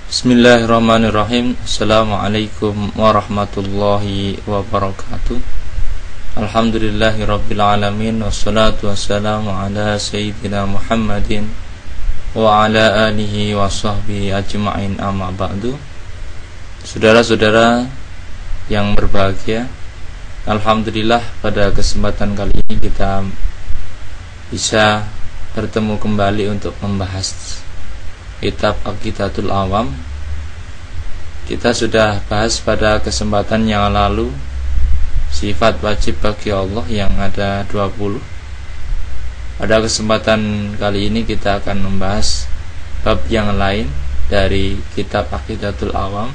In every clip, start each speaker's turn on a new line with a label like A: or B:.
A: Bismillahirrahmanirrahim. Assalamualaikum warahmatullahi wabarakatuh. Alhamdulillahirabbil alamin, wassalatu wassalamu ala sayyidina Muhammadin wa ala alihi wa sahbihi ajma'in, amma ba'du. Saudara-saudara yang berbahagia, alhamdulillah pada kesempatan kali ini kita bisa bertemu kembali untuk membahas kitab Aqidatul Awam. Kita sudah bahas pada kesempatan yang lalu sifat wajib bagi Allah yang ada 20. Pada kesempatan kali ini kita akan membahas bab yang lain dari kitab Aqidatul Awam,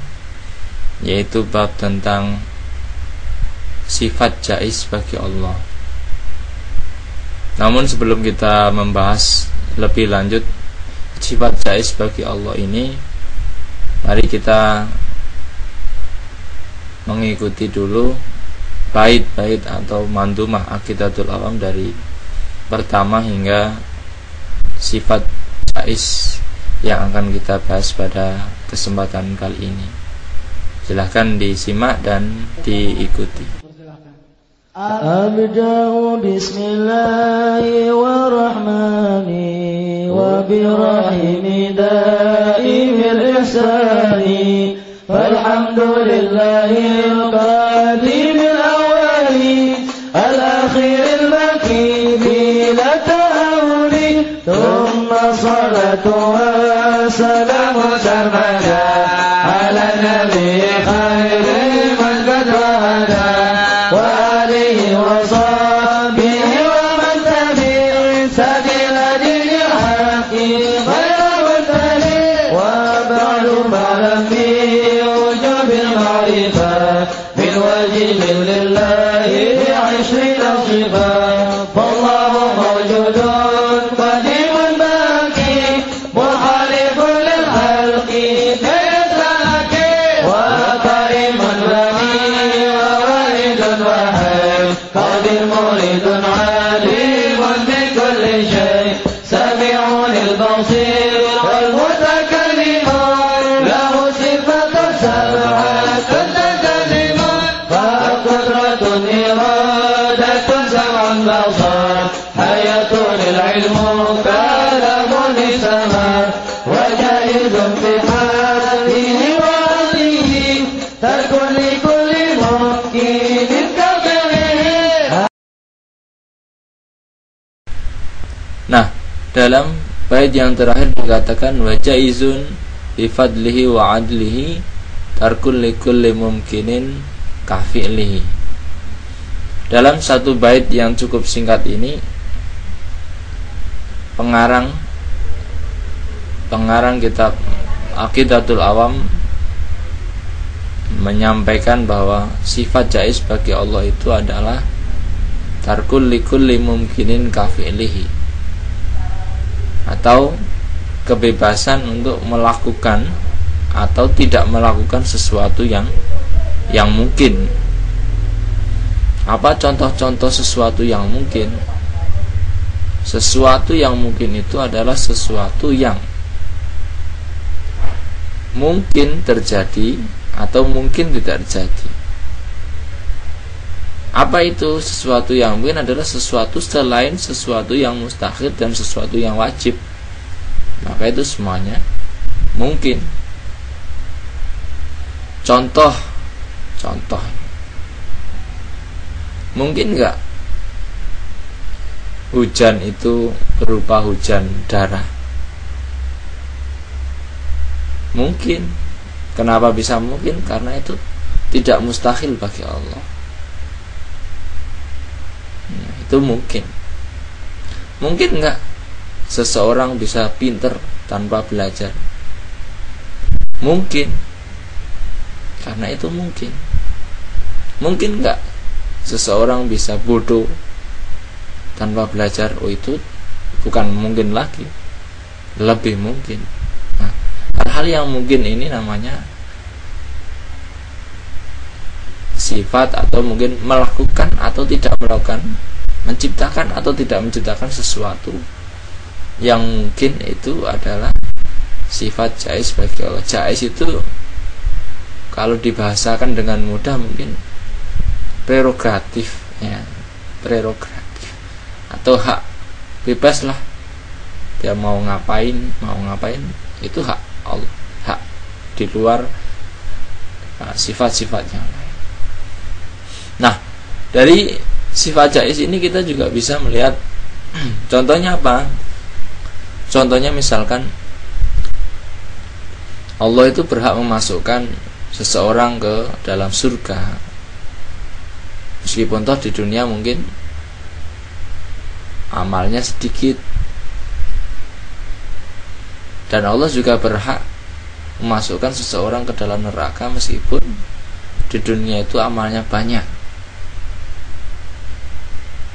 A: yaitu bab tentang sifat jaiz bagi Allah. Namun sebelum kita membahas lebih lanjut sifat jaiz bagi Allah ini, mari kita mengikuti dulu bait-bait atau mandumah Aqidatul Awam dari pertama hingga sifat jaiz yang akan kita bahas pada kesempatan kali ini. Silahkan disimak dan diikuti.
B: Abda'u bismillahi wa birahimi da'imil ihsani falhamdulillahil qadimil awali al-akhiril maki bila ta'awli thumma salatu wa salamu sarmada ala nabi khairi man qad wahada wa alihi wa sahbihi wa man tabi'i sabila dinil haqi ghayra mutali wa ba'du ba'lam bi wujubil ma'rifah bil wajib lillahi bi'ishrina sifat wallahu mawjudun qadimun baqi muhalifun lil khalqi kayataki wa karimun bani wa walidun wahid qadir muridun alimun bi kulli shay sami'un lil basir wal mutakallimun lahu sifatun sab'atun takalimun fa qudratun iradatun sam'un basar hayatun lil ilmu kalamun sama wa jaizun fi hadihi wa hadihi tarkun li kulli mumkinin kabirihi.
A: Nah, dalam bait yang terakhir dikatakan wa jaizun bi fadlihi wa adlihi tarkul likulli mumkinin kafi'lihi. Dalam satu bait yang cukup singkat ini, pengarang kitab Aqidatul Awam menyampaikan bahwa sifat jaiz bagi Allah itu adalah tarkul likulli mumkinin kafi'lihi, atau kebebasan untuk melakukan atau tidak melakukan sesuatu yang mungkin. Apa contoh-contoh sesuatu yang mungkin? Sesuatu yang mungkin itu adalah sesuatu yang mungkin terjadi atau mungkin tidak terjadi. Apa itu sesuatu yang mungkin? Adalah sesuatu selain sesuatu yang mustahil dan sesuatu yang wajib. Maka itu semuanya mungkin. Contoh mungkin enggak hujan itu berupa hujan darah? Mungkin. Kenapa bisa mungkin? Karena itu tidak mustahil bagi Allah. Itu mungkin. Mungkin enggak seseorang bisa pinter tanpa belajar? Mungkin. Karena itu mungkin. Mungkin enggak seseorang bisa bodoh tanpa belajar? Oh, itu bukan mungkin lagi, lebih mungkin. Nah, Hal-hal yang mungkin ini namanya sifat, atau mungkin melakukan atau tidak melakukan, menciptakan atau tidak menciptakan sesuatu yang mungkin itu adalah sifat jaiz bagi Allah. Jaiz itu kalau dibahasakan dengan mudah mungkin prerogatif, ya, prerogatif atau hak bebas lah, dia mau ngapain itu hak Allah, hak di luar sifat-sifat yang lain. Nah, dari sifat jaiz ini kita juga bisa melihat contohnya apa? Contohnya misalkan Allah itu berhak memasukkan seseorang ke dalam surga, meskipun toh di dunia mungkin amalnya sedikit. Dan Allah juga berhak memasukkan seseorang ke dalam neraka meskipun di dunia itu amalnya banyak.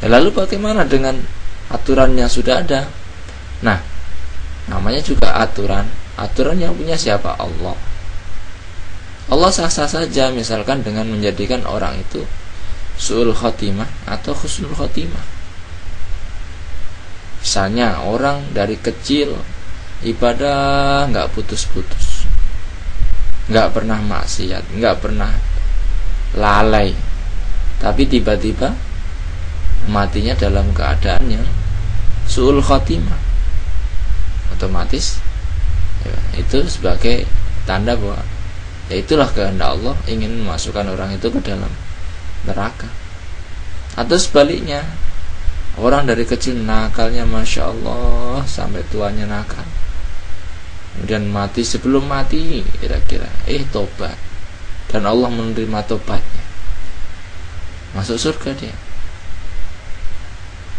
A: Lalu bagaimana dengan aturan yang sudah ada? Nah, namanya juga aturan. Aturan yang punya siapa? Allah. Allah sah-sah saja misalkan dengan menjadikan orang itu su'ul khotimah atau husnul khotimah. Misalnya orang dari kecil ibadah nggak putus-putus, nggak pernah maksiat, nggak pernah lalai, tapi tiba-tiba matinya dalam keadaan yang su'ul khotimah, otomatis ya, itu sebagai tanda bahwa ya itulah kehendak Allah, ingin memasukkan orang itu ke dalam neraka. Atau sebaliknya, orang dari kecil nakalnya Masya Allah sampai tuanya nakal, kemudian mati, sebelum mati kira-kira tobat, dan Allah menerima tobatnya, masuk surga dia.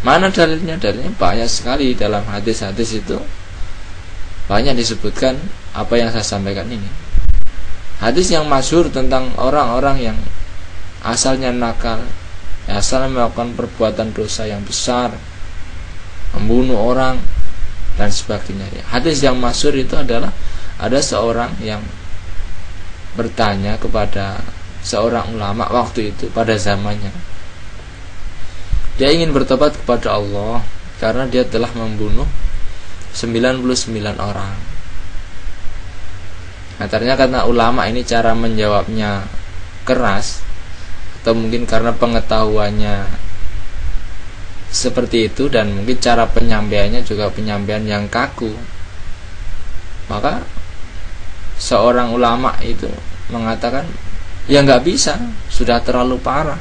A: Mana dalilnya? Dalilnya banyak sekali dalam hadis-hadis itu, banyak disebutkan apa yang saya sampaikan ini. Hadis yang masyhur tentang orang-orang yang asalnya nakal, asalnya melakukan perbuatan dosa yang besar, membunuh orang dan sebagainya. Hadis yang masyhur itu adalah ada seorang yang bertanya kepada seorang ulama waktu itu, pada zamannya. Dia ingin bertobat kepada Allah karena dia telah membunuh 99 orang. Nah, ternyata karena ulama ini cara menjawabnya keras, atau mungkin karena pengetahuannya seperti itu, dan mungkin cara penyampaiannya juga penyampaian yang kaku, maka seorang ulama itu mengatakan ya nggak bisa, sudah terlalu parah,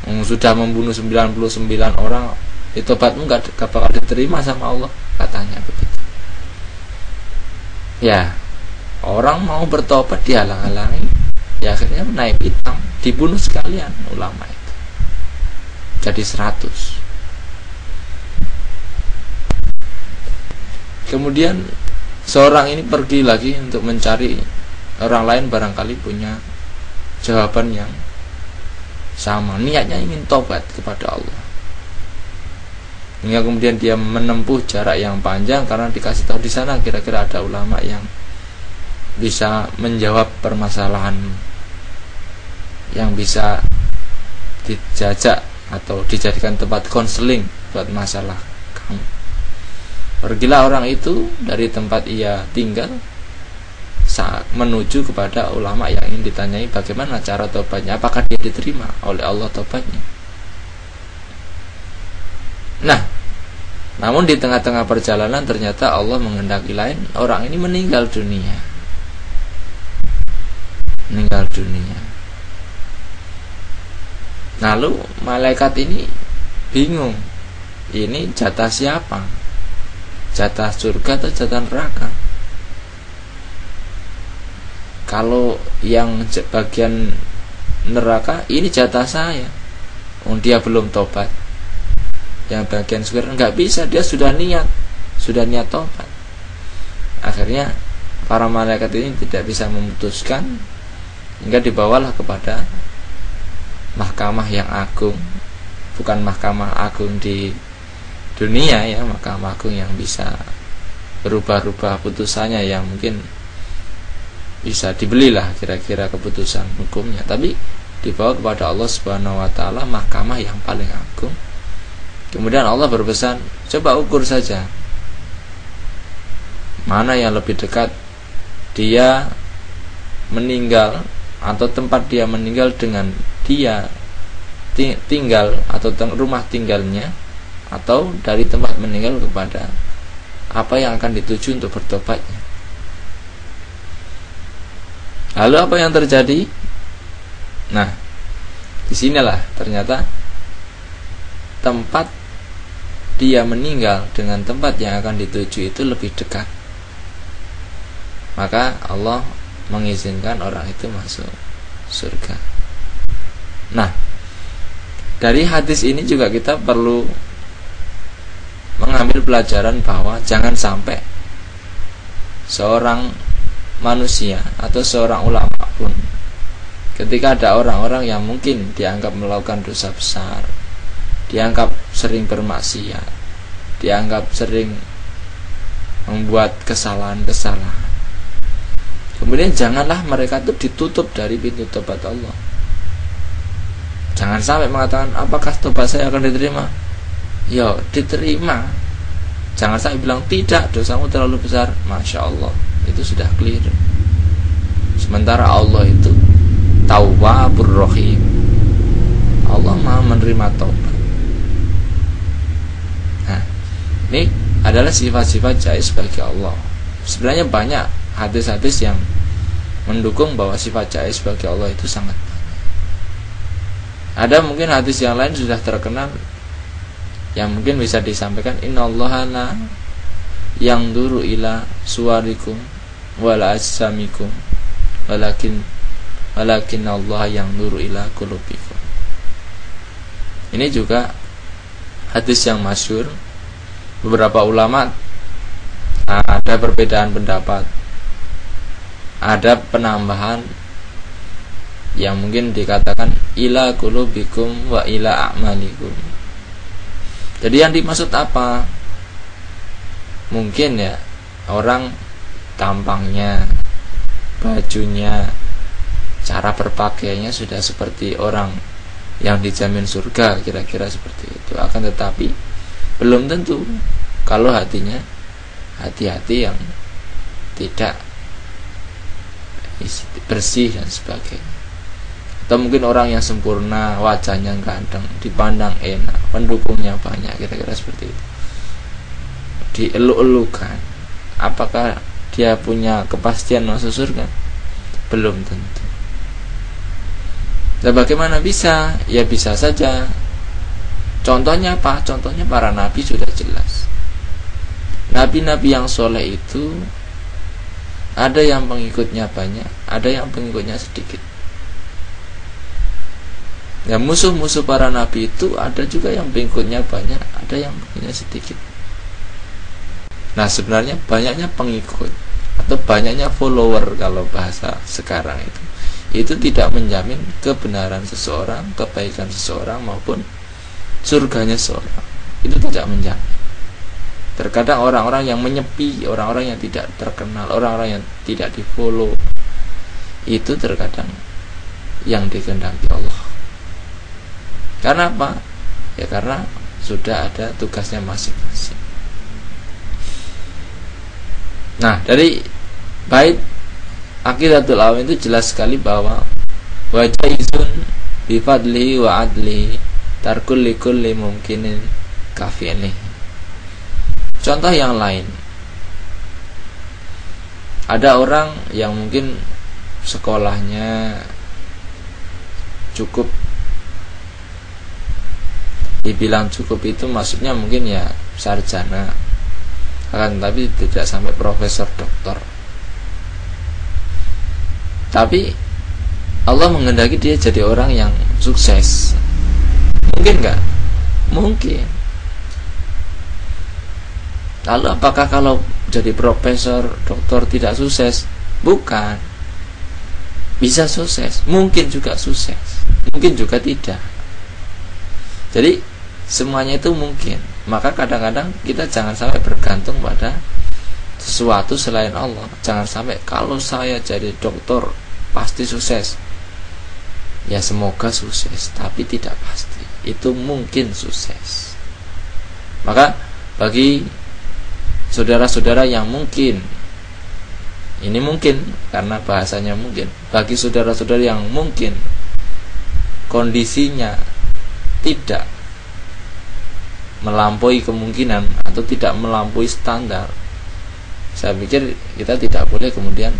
A: sudah membunuh 99 orang, tobatmu nggak bakal diterima sama Allah, katanya begitu. Ya, orang mau bertobat dihalang-halangi, ya akhirnya naik hitam, dibunuh sekalian ulama itu, jadi 100. Kemudian seorang ini pergi lagi untuk mencari orang lain, barangkali punya jawaban yang sama, niatnya ingin tobat kepada Allah. Hingga kemudian dia menempuh jarak yang panjang karena dikasih tahu di sana kira-kira ada ulama yang bisa menjawab permasalahan, yang bisa dijajak atau dijadikan tempat konseling buat masalah kamu. Pergilah orang itu dari tempat ia tinggal saat menuju kepada ulama yang ingin ditanyai bagaimana cara tobatnya, apakah dia diterima oleh Allah tobatnya. Nah, namun di tengah-tengah perjalanan ternyata Allah menghendaki lain, orang ini meninggal dunia. Lalu malaikat ini bingung, ini jatah siapa? Jatah surga atau jatah neraka? Kalau yang bagian neraka, ini jatah saya, dia belum tobat. Yang bagian surga nggak bisa, dia sudah niat tobat. Akhirnya para malaikat ini tidak bisa memutuskan, hingga dibawalah kepada mahkamah yang agung, bukan mahkamah agung di dunia ya, mahkamah agung yang bisa berubah-ubah putusannya, yang mungkin bisa dibelilah kira-kira keputusan hukumnya, tapi dibawa kepada Allah Subhanahu wa taala, mahkamah yang paling agung. Kemudian Allah berpesan, coba ukur saja mana yang lebih dekat dia meninggal atau tempat dia meninggal dengan dia tinggal atau rumah tinggalnya, atau dari tempat meninggal kepada apa yang akan dituju untuk bertobatnya. Lalu apa yang terjadi? Nah, disinilah ternyata tempat dia meninggal dengan tempat yang akan dituju itu lebih dekat. Maka Allah mengizinkan orang itu masuk surga. Nah, dari hadis ini juga kita perlu mengambil pelajaran bahwa jangan sampai seorang manusia atau seorang ulama pun, ketika ada orang-orang yang mungkin dianggap melakukan dosa besar, dianggap sering bermaksiat, dianggap sering membuat kesalahan-kesalahan, kemudian janganlah mereka itu ditutup dari pintu tobat Allah. Jangan sampai mengatakan, apakah tobat saya akan diterima? Ya, diterima. Jangan sampai bilang, tidak, dosamu terlalu besar. Masya Allah, itu sudah clear. Sementara Allah itu Tawwabur Rahim. Allah Maha menerima taubat. Nah, ini adalah sifat-sifat jaiz bagi Allah. Sebenarnya banyak hadis-hadis yang mendukung bahwa sifat jaiz bagi Allah itu sangat banyak. Ada mungkin hadis yang lain sudah terkenal, yang mungkin bisa disampaikan, innallaha la yanzuru ila suwarikum wala ajsamikum walakin Allah yanzuru ila qulubikum. Ini juga hadis yang masyhur. Beberapa ulama ada perbedaan pendapat, ada penambahan yang mungkin dikatakan ila qulubikum wa ila a'malikum. Jadi yang dimaksud apa? Mungkin ya orang tampangnya, bajunya, cara berpakaiannya sudah seperti orang yang dijamin surga, kira-kira seperti itu. Akan tetapi belum tentu kalau hatinya hati-hati yang tidak bersih dan sebagainya. Atau mungkin orang yang sempurna, wajahnya ganteng, dipandang enak, pendukungnya banyak, kira-kira seperti itu, dieluk-elukan. Apakah dia punya kepastian masuk surga? Belum tentu. Dan bagaimana bisa? Ya bisa saja. Contohnya apa? Contohnya para nabi sudah jelas. Nabi-nabi yang soleh itu ada yang pengikutnya banyak, ada yang pengikutnya sedikit. Ya, musuh-musuh para nabi itu ada juga yang pengikutnya banyak, ada yang pengikutnya sedikit. Nah, sebenarnya banyaknya pengikut atau banyaknya follower kalau bahasa sekarang itu tidak menjamin kebenaran seseorang, kebaikan seseorang maupun surganya seseorang. Itu tidak menjamin. Terkadang orang-orang yang menyepi, orang-orang yang tidak terkenal, orang-orang yang tidak di-follow, itu terkadang yang dikehendaki Allah. Karena apa? Ya karena sudah ada tugasnya masing-masing. Nah, dari bait Aqidatul Awam itu jelas sekali bahwa wajaizun bifadli wa adli tarkul likulli mumkinin kafili. Contoh yang lain, ada orang yang mungkin sekolahnya cukup, dibilang cukup itu maksudnya mungkin ya sarjana, akan tapi tidak sampai profesor, doktor. Tapi Allah menghendaki dia jadi orang yang sukses. Mungkin enggak? Mungkin. Lalu apakah kalau jadi profesor, doktor tidak sukses? Bukan. Bisa sukses, mungkin juga sukses, mungkin juga tidak. Jadi semuanya itu mungkin. Maka kadang-kadang kita jangan sampai bergantung pada sesuatu selain Allah. Jangan sampai kalau saya jadi dokter pasti sukses. Ya semoga sukses, tapi tidak pasti. Itu mungkin sukses. Maka bagi saudara-saudara yang mungkin, ini mungkin karena bahasanya mungkin, bagi saudara-saudara yang mungkin kondisinya tidak melampaui kemungkinan atau tidak melampaui standar, saya pikir kita tidak boleh kemudian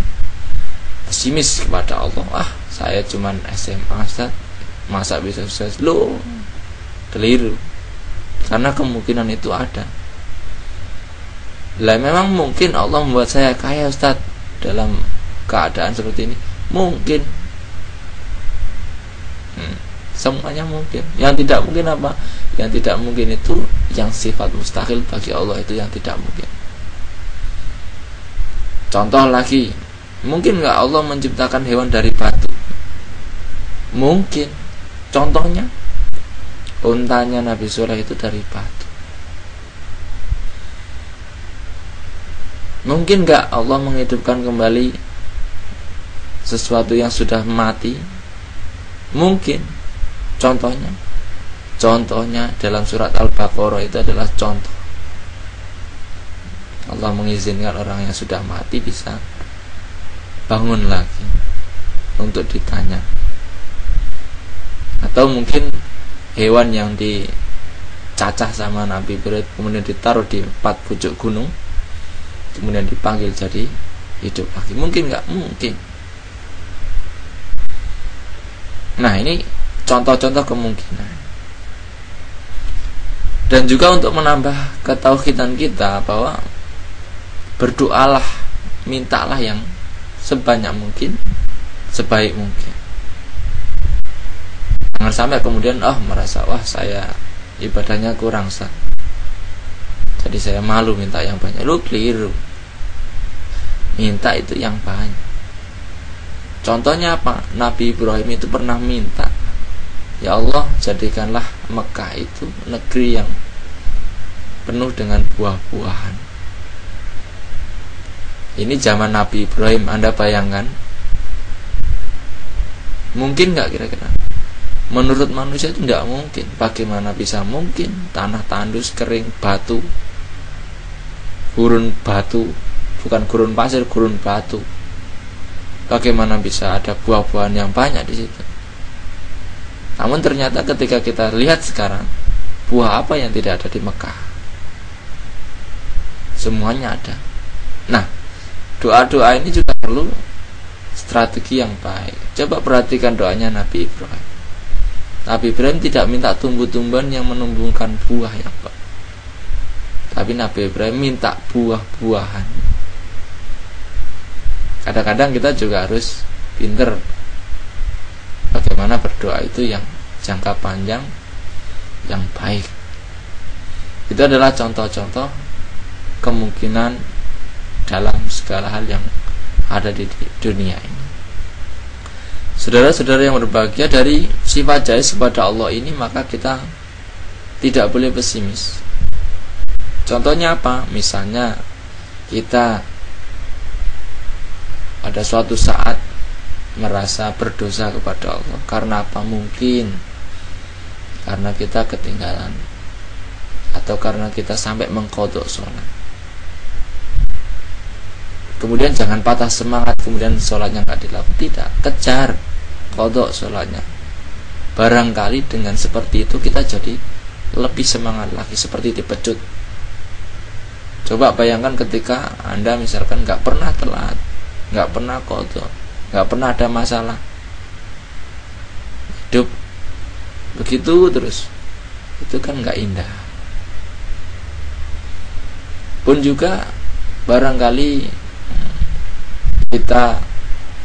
A: pesimis kepada Allah. Saya cuman SMA Ustaz, masa bisa sukses? Loh, keliru. Karena kemungkinan itu ada. Lah memang mungkin Allah membuat saya kaya Ustaz dalam keadaan seperti ini. Mungkin. Semuanya mungkin. Yang tidak mungkin apa? Yang tidak mungkin itu yang sifat mustahil bagi Allah, itu yang tidak mungkin. Contoh lagi, mungkin nggak Allah menciptakan hewan dari batu? Mungkin. Contohnya, untanya Nabi Soleh itu dari batu. Mungkin nggak Allah menghidupkan kembali sesuatu yang sudah mati? Mungkin. Contohnya dalam surat Al-Baqarah itu adalah contoh. Allah mengizinkan orang yang sudah mati bisa bangun lagi untuk ditanya. Atau mungkin hewan yang dicacah sama Nabi Ibrahim kemudian ditaruh di 4 pucuk gunung, kemudian dipanggil jadi hidup lagi. Mungkin nggak? Mungkin. Nah, ini contoh-contoh kemungkinan. Dan juga untuk menambah ketauhidan kita bahwa berdoalah, mintalah yang sebanyak mungkin, sebaik mungkin. Jangan sampai kemudian merasa saya ibadahnya kurang sah, jadi saya malu minta yang banyak. Lu keliru. Minta itu yang banyak. Contohnya apa? Nabi Ibrahim itu pernah minta, ya Allah, jadikanlah Mekah itu negeri yang penuh dengan buah-buahan. Ini zaman Nabi Ibrahim. Anda bayangkan, mungkin nggak kira-kira? Menurut manusia itu tidak mungkin. Bagaimana bisa mungkin? Tanah tandus, kering, batu, gurun batu, bukan gurun pasir, gurun batu. Bagaimana bisa ada buah-buahan yang banyak di situ? Namun ternyata ketika kita lihat sekarang, buah apa yang tidak ada di Mekah? Semuanya ada. Nah, doa-doa ini juga perlu strategi yang baik. Coba perhatikan doanya Nabi Ibrahim. Nabi Ibrahim tidak minta tumbuh-tumbuhan yang menumbuhkan buah yang baik, tapi Nabi Ibrahim minta buah-buahan. Kadang-kadang kita juga harus pinter bagaimana berdoa itu yang jangka panjang, yang baik. Itu adalah contoh-contoh kemungkinan dalam segala hal yang ada di dunia ini. Saudara-saudara yang berbahagia, dari sifat jais kepada Allah ini maka kita tidak boleh pesimis. Contohnya apa? Misalnya kita pada suatu saat merasa berdosa kepada Allah. Karena apa? Mungkin karena kita ketinggalan, atau karena kita sampai mengqadha sholat. Kemudian jangan patah semangat, kemudian sholatnya nggak dilakukan. Tidak, kejar qadha sholatnya. Barangkali dengan seperti itu kita jadi lebih semangat lagi, seperti dipecut. Coba bayangkan ketika Anda misalkan nggak pernah telat, nggak pernah qadha, nggak pernah ada masalah, hidup begitu terus, itu kan nggak indah. Pun juga barangkali kita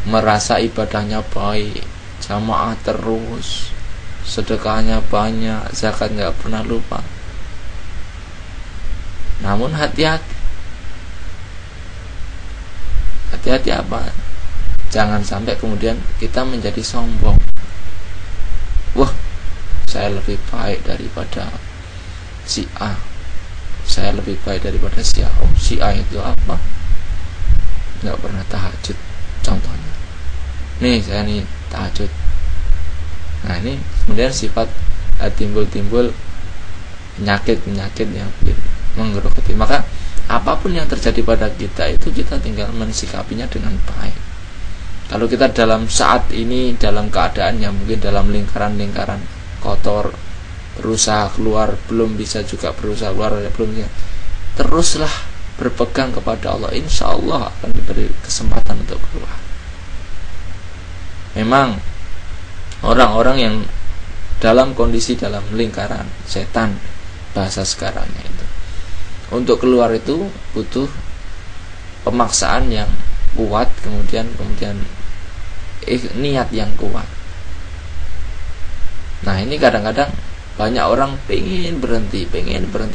A: merasa ibadahnya baik, jamaah terus, sedekahnya banyak, zakat nggak pernah lupa. Namun hati-hati. Hati-hati apa? Jangan sampai kemudian kita menjadi sombong. Wah, saya lebih baik daripada si A, saya lebih baik daripada si A. Oh, si A itu apa? nggak pernah tahajud contohnya. Nih saya nih tahajud. Nah ini kemudian sifat timbul-timbul penyakit yang menggerogoti. Maka apapun yang terjadi pada kita itu kita tinggal mensikapinya dengan baik. Kalau kita dalam saat ini dalam keadaan yang mungkin dalam lingkaran-lingkaran kotor, berusaha keluar belum bisa juga, berusaha keluar belum bisa, teruslah berpegang kepada Allah, insya Allah akan diberi kesempatan untuk keluar. Memang orang-orang yang dalam kondisi dalam lingkaran setan bahasa sekarangnya itu, untuk keluar itu butuh pemaksaan yang kuat, kemudian niat yang kuat. Nah ini kadang-kadang banyak orang pengen berhenti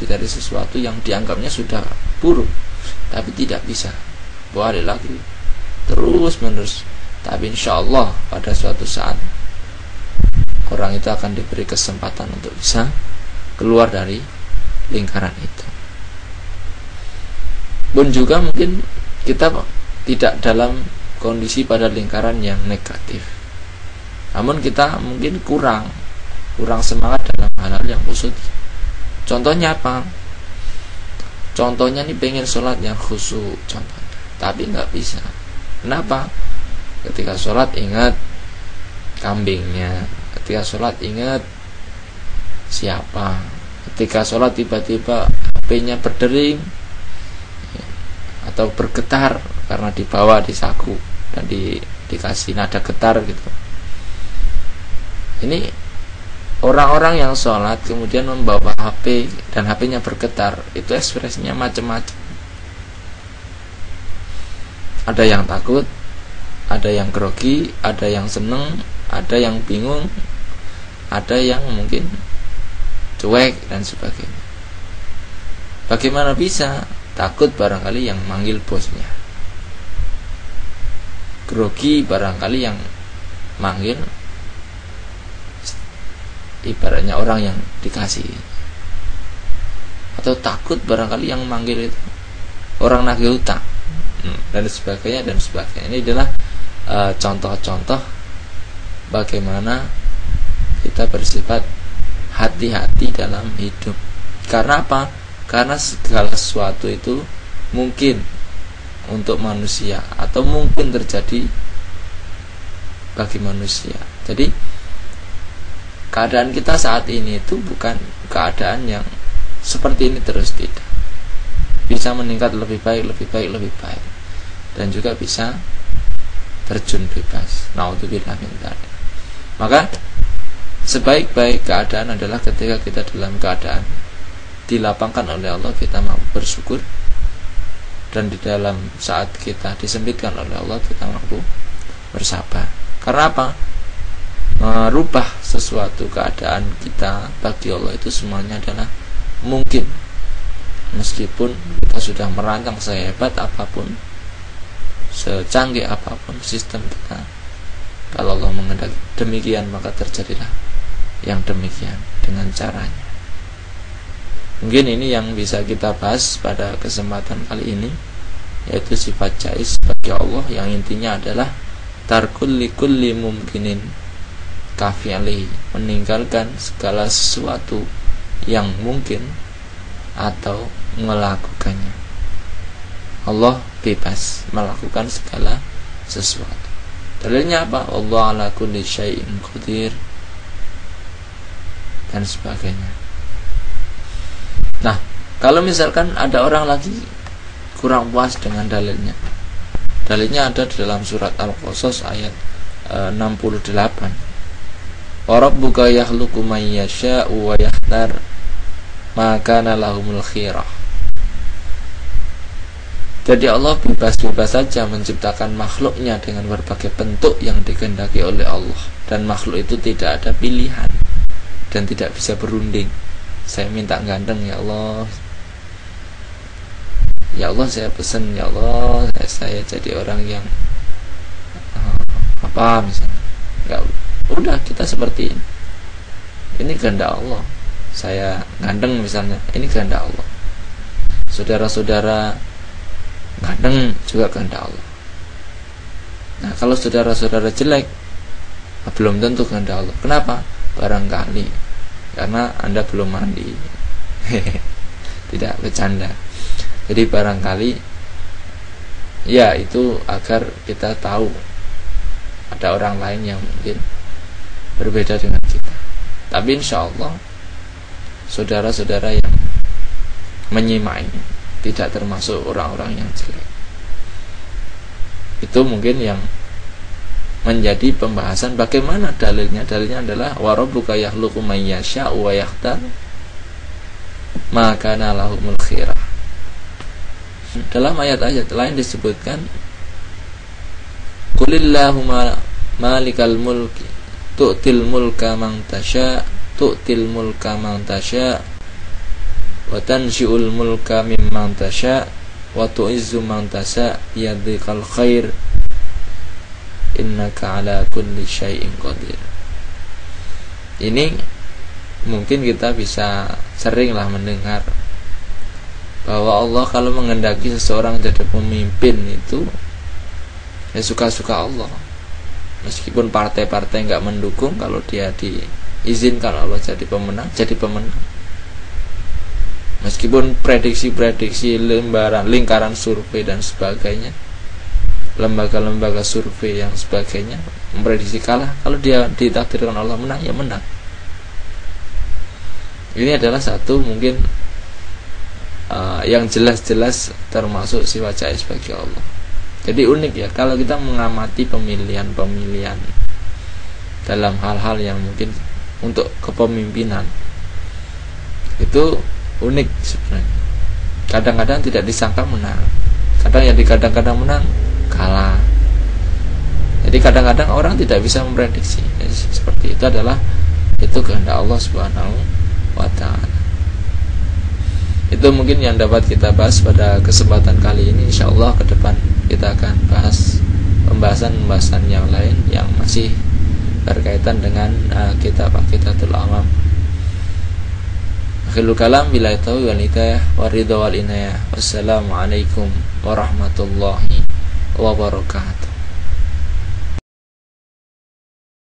A: dari sesuatu yang dianggapnya sudah buruk, tapi tidak bisa, balik lagi terus menerus. Tapi insya Allah pada suatu saat orang itu akan diberi kesempatan untuk bisa keluar dari lingkaran itu. Pun juga mungkin kita tidak dalam kondisi pada lingkaran yang negatif, namun kita mungkin kurang semangat dalam hal-hal yang khusyuk. Contohnya apa? Contohnya nih pengen sholat yang khusyuk contohnya, tapi nggak bisa. Kenapa? Ketika sholat ingat kambingnya, ketika sholat ingat siapa, ketika sholat tiba-tiba HP-nya berdering atau bergetar karena dibawa di saku dan dikasih nada getar gitu. Ini orang-orang yang sholat kemudian membawa HP dan HP-nya bergetar, itu ekspresinya macam-macam. Ada yang takut, ada yang grogi, ada yang seneng, ada yang bingung, ada yang mungkin cuek dan sebagainya. Bagaimana bisa? Takut barangkali yang manggil bosnya, grogi barangkali yang manggil ibaratnya orang yang dikasih, atau takut barangkali yang manggil itu orang nagih hutang, dan sebagainya. Ini adalah contoh-contoh bagaimana kita bersifat hati-hati dalam hidup. Karena apa? Karena segala sesuatu itu mungkin untuk manusia atau mungkin terjadi bagi manusia. Jadi keadaan kita saat ini itu bukan keadaan yang seperti ini terus, tidak. Bisa meningkat lebih baik, dan juga bisa terjun bebas. Naudzubillah min dzalik. Maka sebaik-baik keadaan adalah ketika kita dalam keadaan dilapangkan oleh Allah, kita mampu bersyukur, dan di dalam saat kita disempitkan oleh Allah kita mampu bersabar. Karena apa? Merubah sesuatu keadaan kita bagi Allah itu semuanya adalah mungkin, meskipun kita sudah merancang sehebat apapun, secanggih apapun sistem kita. Kalau Allah menghendaki demikian, maka terjadilah yang demikian dengan caranya. Mungkin ini yang bisa kita bahas pada kesempatan kali ini, yaitu sifat jaiz bagi Allah, yang intinya adalah tarkul likulli mumkinin kafi'li, meninggalkan segala sesuatu yang mungkin atau melakukannya. Allah bebas melakukan segala sesuatu. Dalilnya apa? Allah ala kulli syai'in qadir dan sebagainya. Nah, kalau misalkan ada orang lagi kurang puas dengan dalilnya, dalilnya ada di dalam surat Al-Qasas ayat 68. Wa rabbuka yakhluqu may yasha'u wa yakhtar ma kana lahumul khirah. Jadi Allah bebas-bebas saja menciptakan makhluknya dengan berbagai bentuk yang dikehendaki oleh Allah, dan makhluk itu tidak ada pilihan dan tidak bisa berunding. Saya minta ganteng, ya Allah, ya Allah saya pesen, ya Allah saya jadi orang yang apa misalnya. Ya udah, kita seperti ini. Ini kehendak Allah. Saya ganteng misalnya, ini kehendak Allah. Saudara-saudara ganteng juga kehendak Allah. Nah, kalau saudara-saudara jelek, belum tentu kehendak Allah. Kenapa? Barangkali karena Anda belum mandi. Tidak bercanda. Jadi barangkali ya itu agar kita tahu ada orang lain yang mungkin berbeda dengan kita. Tapi insya Allah saudara-saudara yang menyimak ini tidak termasuk orang-orang yang jelek. Itu mungkin yang menjadi pembahasan. Bagaimana dalilnya? Dalilnya adalah wa rabbuka yakhluqu may yasha'u wa yakhtar ma kana lahumul khirah. Dalam ayat-ayat lain disebutkan qulillahumma malikal mulki tu'til mulka man tasha tu'til mulka man tasha wa tanshi'ul mulka mimman tasha wa tu'izzu man tasha biyadikal khair innaka ala kulli syai'in qadir. Ini mungkin kita bisa seringlah mendengar bahwa Allah kalau menghendaki seseorang jadi pemimpin itu ya suka-suka Allah. Meskipun partai-partai enggak mendukung, kalau dia diizinkan Allah jadi pemenang, jadi pemenang. Meskipun prediksi-prediksi lingkaran survei dan sebagainya, lembaga-lembaga survei yang sebagainya memprediksi kalah, kalau dia ditakdirkan Allah menang, ya menang. Ini adalah satu mungkin yang jelas-jelas termasuk sifat jais bagi Allah. Jadi unik ya kalau kita mengamati pemilihan-pemilihan dalam hal-hal yang mungkin untuk kepemimpinan. Itu unik sebenarnya. Kadang-kadang tidak disangka menang, kadang-kadang menang kalah. Jadi kadang-kadang orang tidak bisa memprediksi. Jadi, seperti itu adalah kehendak Allah Subhanahu wa ta'ala. Itu mungkin yang dapat kita bahas pada kesempatan kali ini. InsyaAllah ke depan kita akan bahas pembahasan yang lain yang masih berkaitan dengan kitab Aqidatul Awam. Akhirul kalam, billahi taufiq wal hidayah wa ridha wal inayah. Wassalamualaikum warahmatullahi wabarakatuh.